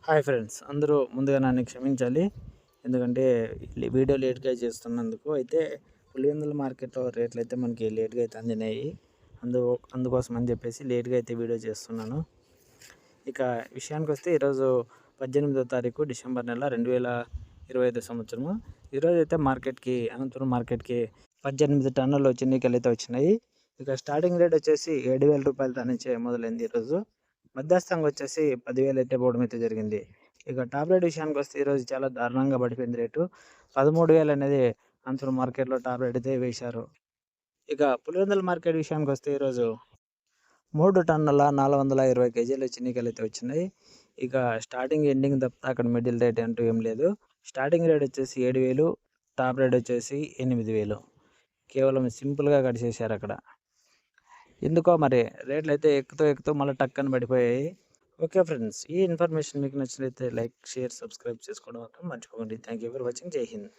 Hi friends, అందరూ ముందుగా నన్ను క్షమించాలి. ఎందుకంటే వీడియో లేట్గా చేస్తున్నందుకు. అయితే పులివెందుల మార్కెట్లో రేట్లు అయితే మనకి లేట్గా అయితే అందినాయి. అందుకోసం అని చెప్పేసి లేట్గా అయితే వీడియో చేస్తున్నాను. ఇక విషయానికి వస్తే ఈరోజు 18వ తారీఖు డిసెంబర్ నెల 2025 సంవత్సరము. ఈరోజు అయితే అనంతపురం మార్కెట్కి 18 టన్నులు చిన్నికలు అయితే వచ్చినాయి. ఇక స్టార్టింగ్ రేట్ వచ్చేసి 7,000 రూపాయలతో నుంచే మొదలైంది ఈరోజు. మధ్యస్థంగా వచ్చేసి 10,000 అయితే పోవడం అయితే జరిగింది. ఇక టాప్ రేట్ విషయానికి వస్తే ఈరోజు చాలా దారుణంగా పడిపోయింది రేటు. 13,000 అనేది అనంతపురం మార్కెట్లో టాప్ రేట్ అయితే వేశారు. ఇక పులివెందుల మార్కెట్ విషయానికి వస్తే ఈరోజు 3 టన్నుల 420 కేజీలు చిన్నికలు అయితే వచ్చినాయి. ఇక స్టార్టింగ్ ఎండింగ్ తప్ప అక్కడ మిడిల్ రేట్ అంటూ ఏం లేదు. స్టార్టింగ్ రేట్ వచ్చేసి 7,000, టాప్ రేట్ వచ్చేసి 8,000. కేవలం సింపుల్గా కడిచేశారు అక్కడ. ఎందుకో మరి రేట్లు అయితే ఎక్కుతూ మళ్ళీ టక్కని పడిపోయాయి. ఓకే ఫ్రెండ్స్, ఈ ఇన్ఫర్మేషన్ మీకు నచ్చినట్లయితే లైక్, షేర్, సబ్స్క్రైబ్ చేసుకోవడం మాత్రం మర్చిపోకండి. Thank you for watching. జై హింద్.